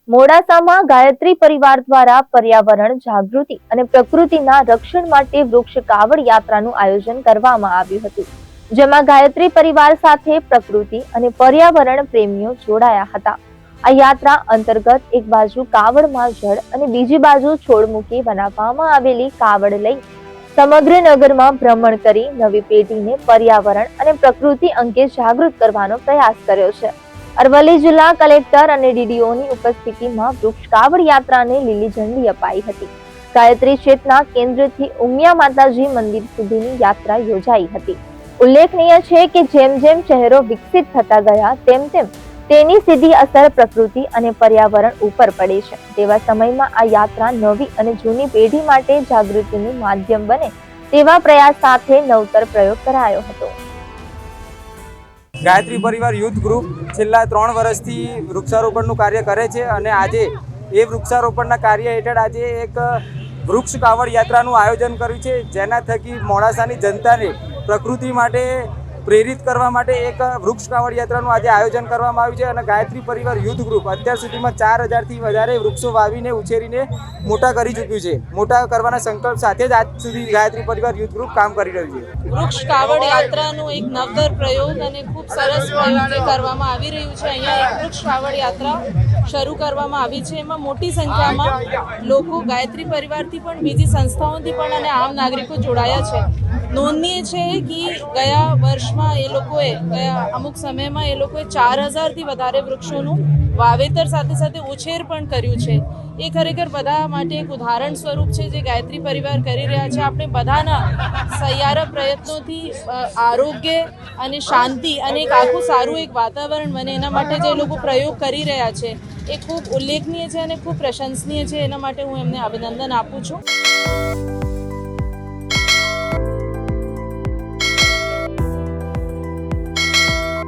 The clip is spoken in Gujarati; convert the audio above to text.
મોડાસામાં ગાયત્રી પરિવાર દ્વારા પર્યાવરણ જાગૃતિ અને પ્રકૃતિના રક્ષણ માટે વૃક્ષ કાવડ યાત્રાનું આયોજન કરવામાં આવ્યું હતું, જેમાં ગાયત્રી પરિવાર સાથે પ્રકૃતિ અને પર્યાવરણ પ્રેમીઓ જોડાયા હતા. આ યાત્રા અંતર્ગત એક બાજુ કાવડમાં જળ અને બીજી બાજુ છોડ મૂકી બનાવવામાં આવેલી કાવડ લઈ સમગ્ર નગરમાં ભ્રમણ કરી નવી પેઢીને પર્યાવરણ અને પ્રકૃતિ અંગે જાગૃત કરવાનો પ્રયાસ કર્યો છે. અરવલ્લી જિલ્લા કલેક્ટર અને ડીડીઓની ઉપસ્થિતિમાં વૃક્ષ કાવડ યાત્રાને લીલી ઝંડી અપાઈ હતી. ગાયત્રી ચેતના કેન્દ્રથી ઉમિયા માતાજી મંદિર સુધીની યાત્રા યોજાઈ હતી. ઉલ્લેખનીય છે કે જેમ જેમ શહેરો વિકસિત થતા ગયા તેમ તેમ તેની સીધી અસર પ્રકૃતિ અને પર્યાવરણ ઉપર પડે છે. તેવા સમયમાં આ યાત્રા નવી અને જૂની પેઢી માટે જાગૃતિનું માધ્યમ બને તેવા પ્રયાસ સાથે નવતર પ્રયોગ કરાયો હતો. ગાયત્રી પરિવાર યુથ ગ્રુપ છેલ્લા 3 વર્ષથી વૃક્ષારોપણનું કાર્ય કરે છે અને આજે એ વૃક્ષારોપણના કાર્ય હેઠળ આજે એક વૃક્ષ કાવડ યાત્રાનું આયોજન કર્યું છે, જેના થકી મોડાસાની જનતાને પ્રકૃતિ માટે પ્રેરિત કરવા માટે એક વૃક્ષ કાવડ યાત્રાનું આજે આયોજન કરવામાં આવ્યું છે. અને ગાયત્રી પરિવાર યુથ ગ્રુપ અત્યાર સુધીમાં 4000થી વધારે વૃક્ષો વાવીને ઉછેરીને મોટા કરી ચૂક્યું છે. મોટા કરવાના સંકલ્પ સાથે જ આજ સુધી ગાયત્રી પરિવાર યુથ ગ્રુપ કામ કરી રહ્યું છે. વૃક્ષ કાવડ યાત્રાનું એક નવતર પ્રયોગ અને ખૂબ સરસ પ્રયોગ કરવામાં આવી રહ્યું છે. અહીંયા એક વૃક્ષ કાવડ યાત્રા શરૂ કરવામાં આવી છે. એમાં મોટી સંખ્યામાં લોકો ગાયત્રી પરિવારથી પણ બીજી સંસ્થાઓથી પણ અને આમ નાગરિકો જોડાયા છે. નોંધનીય છે કે ગયા વર્ષમાં એ લોકોએ અમુક સમયમાં એ લોકોએ 4000થી વધારે વૃક્ષોનું વાવેતર સાથે સાથે ઉછેર પણ કર્યું છે. એ ખરેખર બધા માટે એક ઉદાહરણ સ્વરૂપ છે જે ગાયત્રી પરિવાર કરી રહ્યા છે. આપણે બધાના સહિયારા પ્રયત્નોથી આરોગ્ય અને શાંતિ અને એક આખું સારું એક વાતાવરણ બને એના માટે જે લોકો પ્રયોગ કરી રહ્યા છે એ ખૂબ ઉલ્લેખનીય છે અને ખૂબ પ્રશંસનીય છે. એના માટે હું એમને અભિનંદન આપું છું.